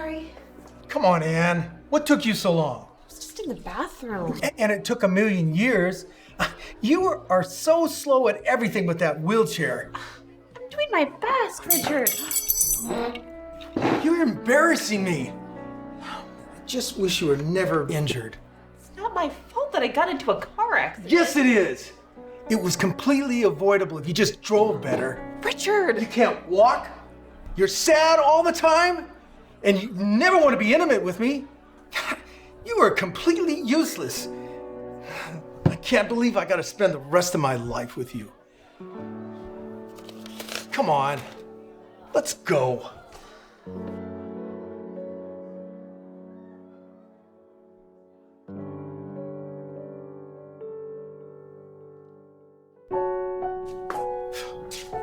sorry. Come on, Anne. What took you so long? I was just in the bathroom. And it took 1,000,000 years. You are so slow at everything with that wheelchair. I'm doing my best, Richard. You're embarrassing me. I just wish you were never injured. It's not my fault that I got into a car accident. Yes, it is. It was completely avoidable if you just drove better. Richard! You can't walk. You're sad all the time. And you never want to be intimate with me. You are completely useless. I can't believe I got to spend the rest of my life with you. Come on, let's go.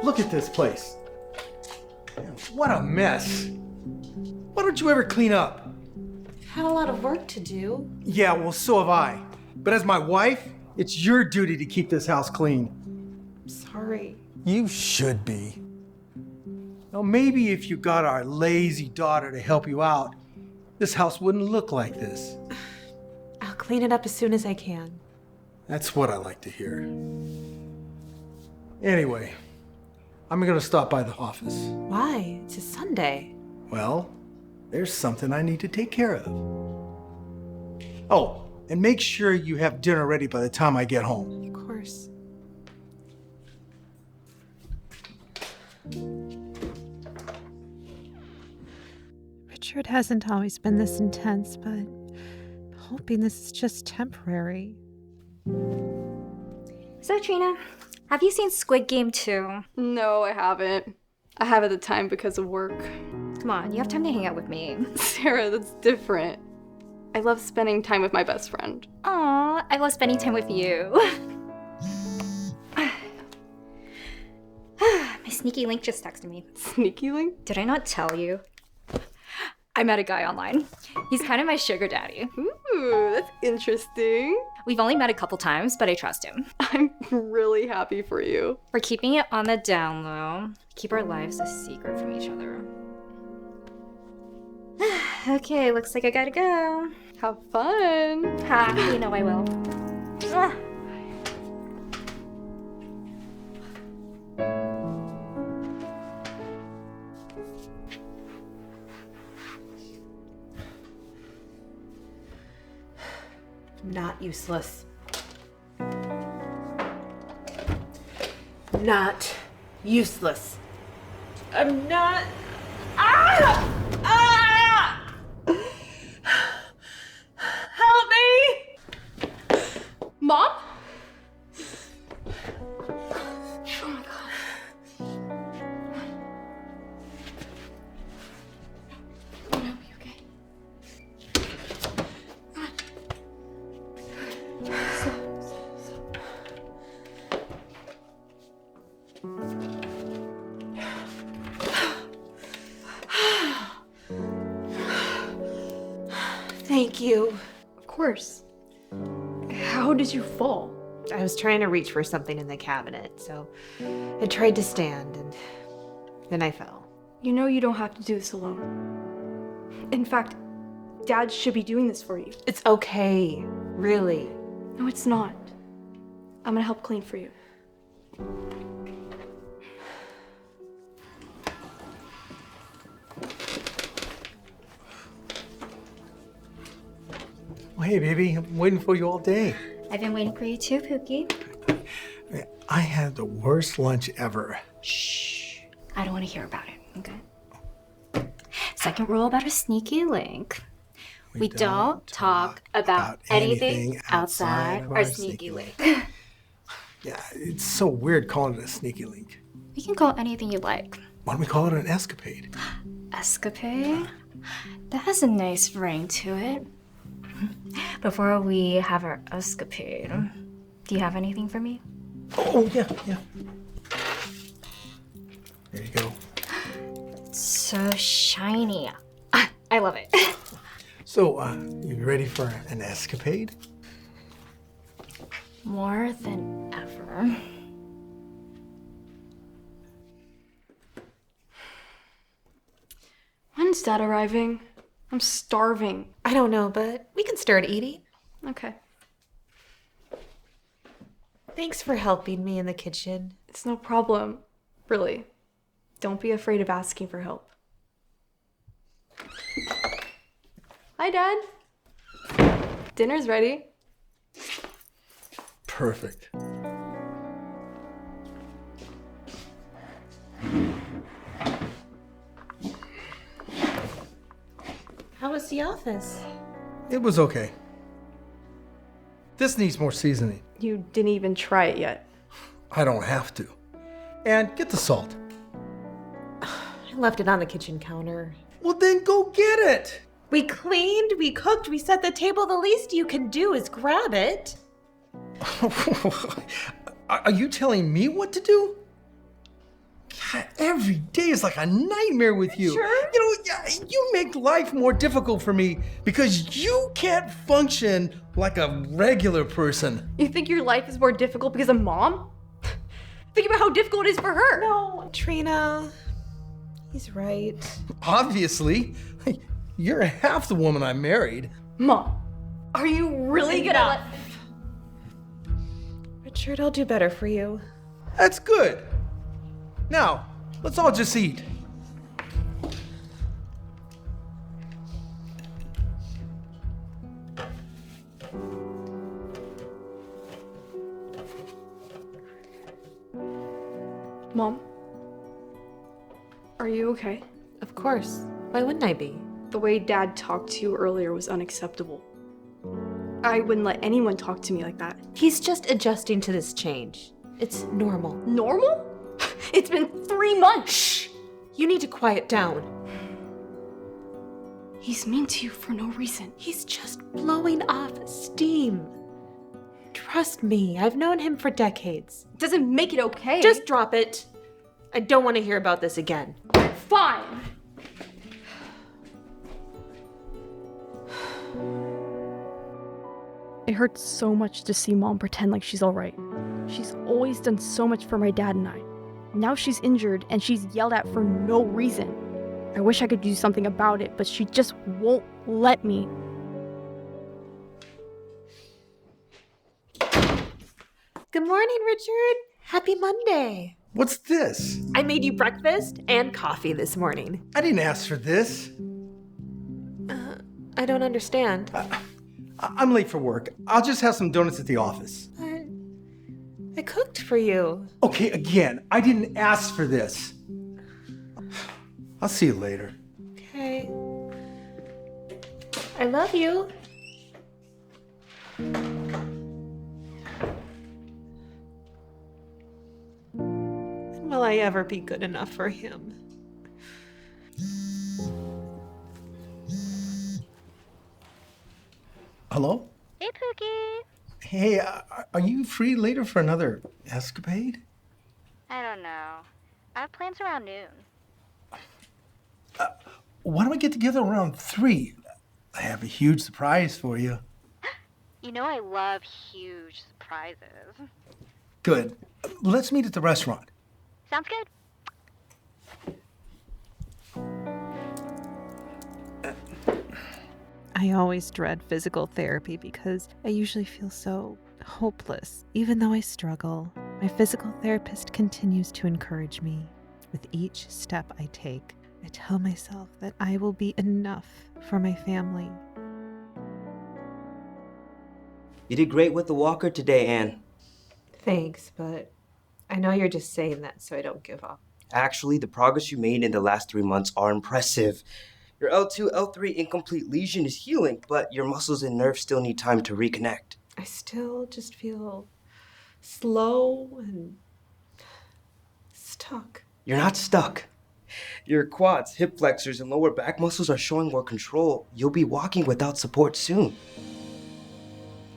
Look at this place. What a mess. Why don't you ever clean up? Had a lot of work to do. Yeah, well, so have I. But as my wife, it's your duty to keep this house clean. Sorry. You should be. Now, maybe if you got our lazy daughter to help you out, this house wouldn't look like this. I'll clean it up as soon as I can. That's what I like to hear. Anyway, I'm gonna stop by the office. Why? It's a Sunday. Well, there's something I need to take care of. Oh, and make sure you have dinner ready by the time I get home. Of course. Richard hasn't always been this intense, but I'm hoping this is just temporary. So, Trina, have you seen Squid Game 2? No, I haven't. I haven't the time because of work. Come on, you have time to hang out with me. Sarah, that's different. I love spending time with my best friend. Aw, I love spending time with you. My sneaky link just texted me. Sneaky link? Did I not tell you? I met a guy online. He's kind of my sugar daddy. Ooh, that's interesting. We've only met a couple times, but I trust him. I'm really happy for you. We're keeping it on the down low. Keep our lives a secret from each other. Okay, looks like I gotta go. Have fun. Ha, you know I will. Not useless. Not useless. I'm not. Ah! Ah! Help me! Mom? Oh my god. I'm gonna help you, okay? Thank you. Of course. How did you fall? I was trying to reach for something in the cabinet, so I tried to stand and then I fell. You know you don't have to do this alone. In fact, Dad should be doing this for you. It's okay, really. No, it's not. I'm gonna help clean for you. Well, hey, baby, I'm waiting for you all day. I've been waiting for you too, Pookie. I had the worst lunch ever. Shh. I don't want to hear about it, okay? Second rule about a sneaky link. We don't talk about anything outside our sneaky link. Yeah, it's so weird calling it a sneaky link. We can call it anything you like. Why don't we call it an escapade? Escapade? That has a nice ring to it. Before we have our escapade, do you have anything for me? Oh, yeah. There you go. It's so shiny. I love it. So, you ready for an escapade? More than ever. When's Dad arriving? I'm starving. I don't know, but we can start eating. Okay. Thanks for helping me in the kitchen. It's no problem. Really. Don't be afraid of asking for help. Hi, Dad. Dinner's ready. Perfect. How was the office? It was okay. This needs more seasoning. You didn't even try it yet. I don't have to. And get the salt. I left it on the kitchen counter. Well, then go get it. We cleaned, we cooked, we set the table. The least you can do is grab it. Are you telling me what to do? God, every day is like a nightmare with you. Sure. You make life more difficult for me because you can't function like a regular person. You think your life is more difficult because of Mom? Think about how difficult it is for her. No, Trina. He's right. Obviously, you're half the woman I married. Mom, are you really gonna let... Richard, I'll do better for you. That's good. Now, let's all just eat. Mom, are you okay? Of course. Why wouldn't I be? The way Dad talked to you earlier was unacceptable. I wouldn't let anyone talk to me like that. He's just adjusting to this change. It's normal. Normal? It's been 3 months! Shh! You need to quiet down. He's mean to you for no reason. He's just blowing off steam. Trust me, I've known him for decades. Doesn't make it okay. Just drop it. I don't want to hear about this again. Fine! It hurts so much to see Mom pretend like she's alright. She's always done so much for my dad and I. Now she's injured and she's yelled at for no reason. I wish I could do something about it, but she just won't let me. Good morning, Richard. Happy Monday. What's this? I made you breakfast and coffee this morning. I didn't ask for this. I don't understand. I'm late for work. I'll just have some donuts at the office. I cooked for you. Okay, again, I didn't ask for this. I'll see you later. Okay. I love you. Will I ever be good enough for him? Hello? Hey, Pookie. Hey, are you free later for another escapade? I don't know. I have plans around noon. Why don't we get together around 3? I have a huge surprise for you. You know I love huge surprises. Good. Let's meet at the restaurant. Sounds good. I always dread physical therapy because I usually feel so hopeless. Even though I struggle, my physical therapist continues to encourage me. With each step I take, I tell myself that I will be enough for my family. You did great with the walker today, Anne. Thanks, but I know you're just saying that so I don't give up. Actually, the progress you made in the last 3 months are impressive. Your L2, L3 incomplete lesion is healing, but your muscles and nerves still need time to reconnect. I still just feel slow and stuck. You're not stuck. Your quads, hip flexors, and lower back muscles are showing more control. You'll be walking without support soon.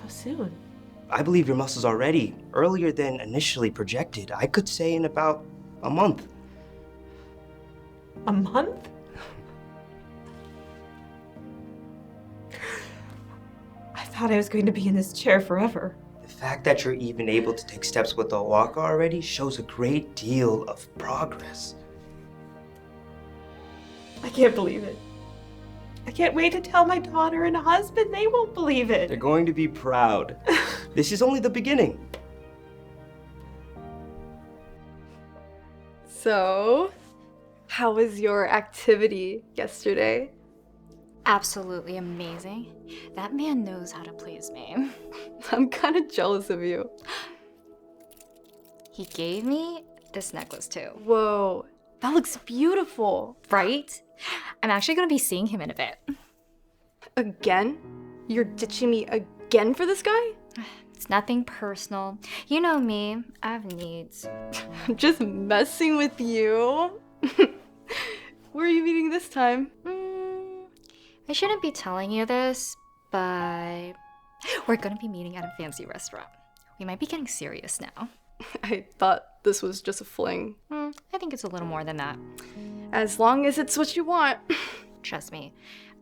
How soon? I believe your muscles are ready, earlier than initially projected. I could say in about a month. A month? I thought I was going to be in this chair forever. The fact that you're even able to take steps with a walker already shows a great deal of progress. I can't believe it. I can't wait to tell my daughter and husband. They won't believe it. They're going to be proud. This is only the beginning. So, how was your activity yesterday? Absolutely amazing. That man knows how to please me. I'm kind of jealous of you. He gave me this necklace too. Whoa, that looks beautiful. Right? I'm actually gonna be seeing him in a bit. Again? You're ditching me again for this guy? It's nothing personal. You know me, I have needs. I'm just messing with you. Where are you meeting this time? I shouldn't be telling you this, but we're gonna be meeting at a fancy restaurant. We might be getting serious now. I thought this was just a fling. I think it's a little more than that. As long as it's what you want. Trust me,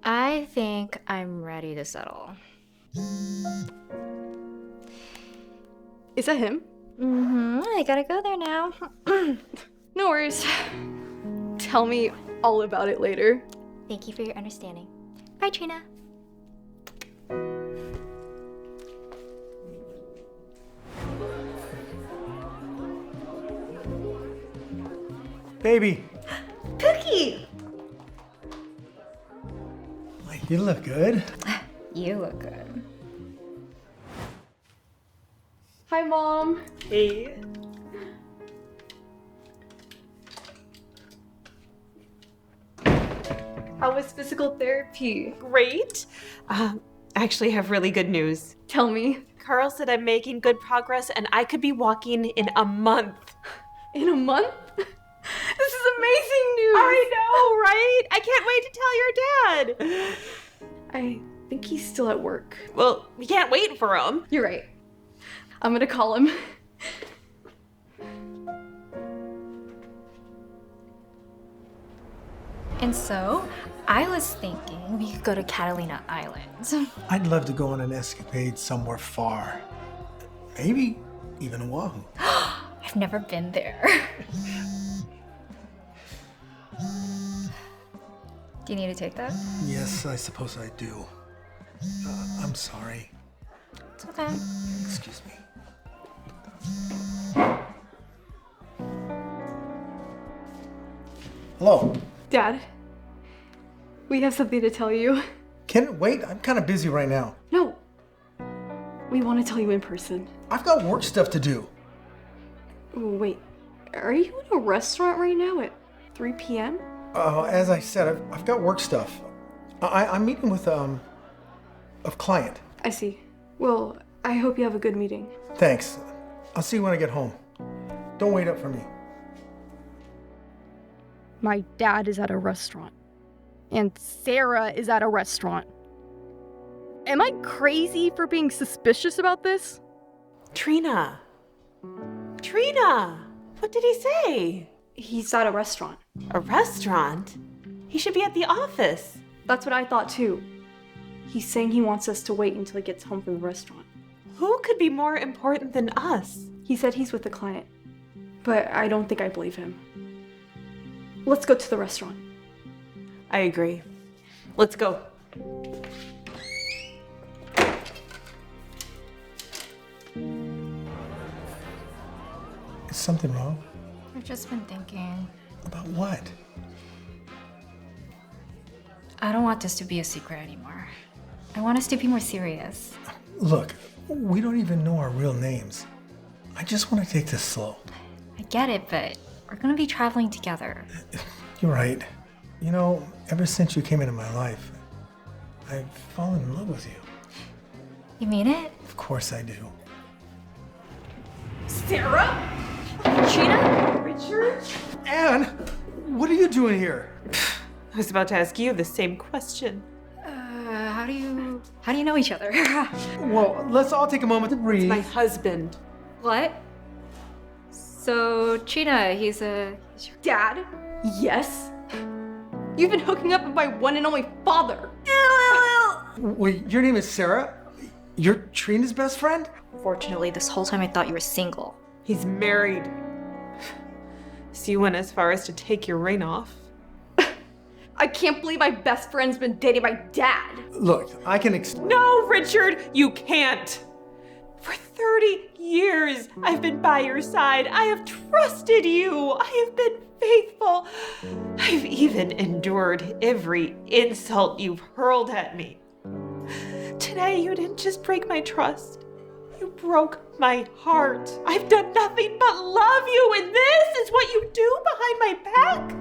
I think I'm ready to settle. Is that him? I gotta go there now. No worries. Tell me all about it later. Thank you for your understanding. Bye, Trina. Baby, Cookie! you look good. You look good. Hi, Mom. Hey. How was physical therapy? Great. I actually have really good news. Tell me. Carl said I'm making good progress and I could be walking in a month. In a month? This is amazing news! I know, right? I can't wait to tell your dad. I think he's still at work. Well, we can't wait for him. You're right. I'm gonna call him. And so, I was thinking we could go to Catalina Island. I'd love to go on an escapade somewhere far. Maybe even Oahu. I've never been there. Do you need to take that? Yes, I suppose I do. I'm sorry. It's okay. Excuse me. Hello. Dad, we have something to tell you. Can it wait? I'm kind of busy right now. No, we want to tell you in person. I've got work stuff to do. Wait, are you in a restaurant right now at 3 p.m.? As I said, I've got work stuff. I'm meeting with a client. I see. Well, I hope you have a good meeting. Thanks. I'll see you when I get home. Don't wait up for me. My dad is at a restaurant. And Sarah is at a restaurant. Am I crazy for being suspicious about this? Trina, what did he say? He's at a restaurant. A restaurant? He should be at the office. That's what I thought too. He's saying he wants us to wait until he gets home from the restaurant. Who could be more important than us? He said he's with a client, but I don't think I believe him. Let's go to the restaurant. I agree. Let's go. Is something wrong? I've just been thinking. About what? I don't want this to be a secret anymore. I want us to be more serious. Look, we don't even know our real names. I just want to take this slow. I get it, but we're gonna be traveling together. You're right. You know, ever since you came into my life, I've fallen in love with you. You mean it? Of course I do. Sarah? Trina? Richard? Anne, what are you doing here? I was about to ask you the same question. How do you know each other? Well, let's all take a moment to breathe. My husband. What? So, Trina, he's your Dad? Yes? You've been hooking up with my one and only father. Wait, your name is Sarah? You're Trina's best friend? Fortunately, this whole time I thought you were single. He's married. So you went as far as to take your ring off? I can't believe my best friend's been dating my dad. Look, I can No, Richard, you can't. For 30 years, I've been by your side. I have trusted you. I have been faithful. I've even endured every insult you've hurled at me. Today, you didn't just break my trust. You broke my heart. I've done nothing but love you, and this is what you do behind my back?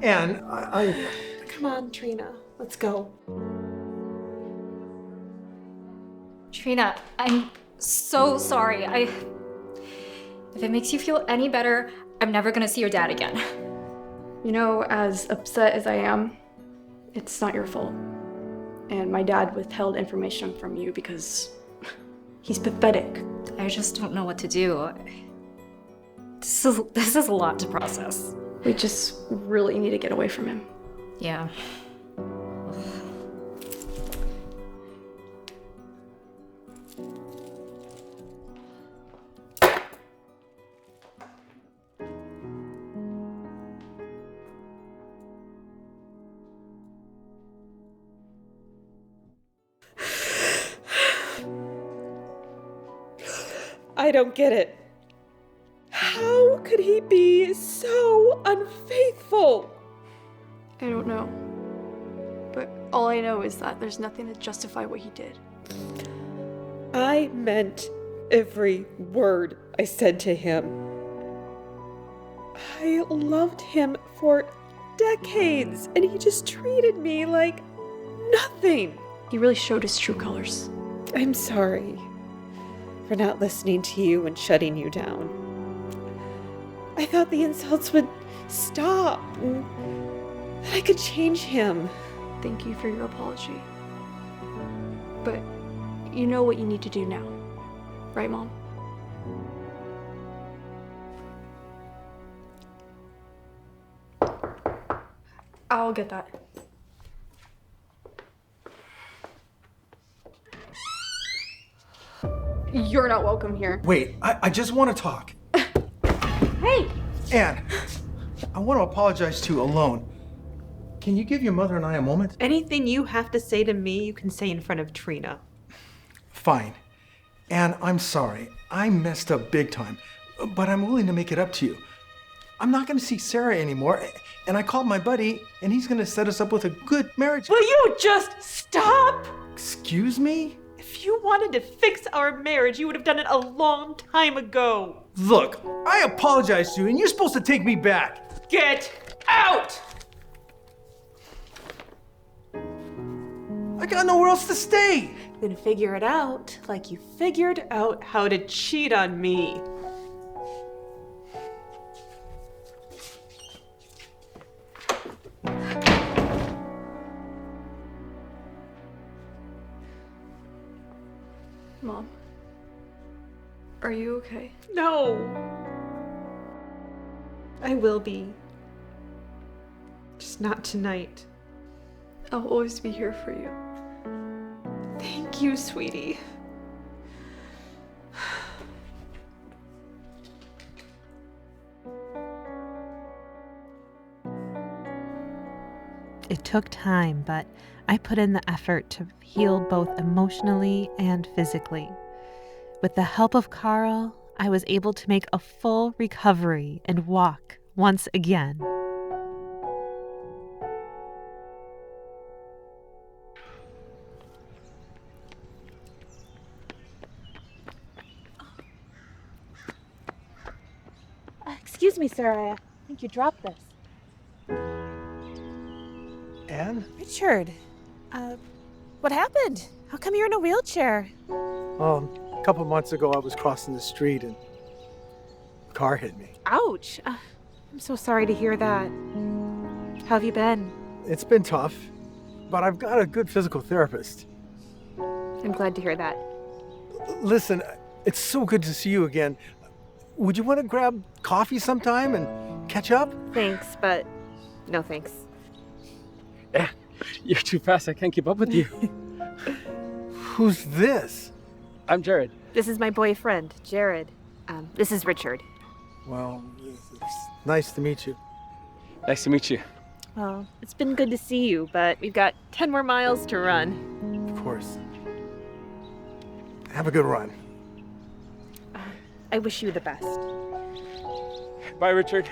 And I... Come on, Trina. Let's go. Trina, I'm so sorry. If it makes you feel any better, I'm never gonna see your dad again. You know, as upset as I am, it's not your fault. And my dad withheld information from you because he's pathetic. I just don't know what to do. This is a lot to process. We just really need to get away from him. Yeah. I don't get it. How could he be so unfaithful? I don't know. But all I know is that there's nothing to justify what he did. I meant every word I said to him. I loved him for decades, and he just treated me like nothing. He really showed his true colors. I'm sorry for not listening to you and shutting you down. I thought the insults would stop, and that I could change him. Thank you for your apology. But you know what you need to do now, right, Mom? I'll get that. You're not welcome here. Wait, I just want to talk. Hey! Anne, I want to apologize to you alone. Can you give your mother and I a moment? Anything you have to say to me, you can say in front of Trina. Fine. Anne, I'm sorry. I messed up big time, but I'm willing to make it up to you. I'm not going to see Sarah anymore, and I called my buddy, and he's going to set us up with a good marriage. Will you just stop? Excuse me? If you wanted to fix our marriage, you would have done it a long time ago. Look, I apologize to you, and you're supposed to take me back. Get out! I got nowhere else to stay. Then figure it out like you figured out how to cheat on me. Mom, are you okay? No. I will be. Just not tonight. I'll always be here for you. Thank you, sweetie. It took time, but I put in the effort to heal both emotionally and physically. With the help of Carl, I was able to make a full recovery and walk once again. Excuse me, sir. I think you dropped this. Anne? Richard, what happened? How come you're in a wheelchair? A couple months ago, I was crossing the street and a car hit me. Ouch. I'm so sorry to hear that. How have you been? It's been tough, but I've got a good physical therapist. I'm glad to hear that. Listen, it's so good to see you again. Would you want to grab coffee sometime and catch up? Thanks, but no thanks. Yeah, you're too fast. I can't keep up with you. Who's this? I'm Jared. This is my boyfriend, Jared. This is Richard. Well, it's nice to meet you. Nice to meet you. Well, it's been good to see you, but we've got 10 more miles to run. Of course. Have a good run. I wish you the best. Bye, Richard.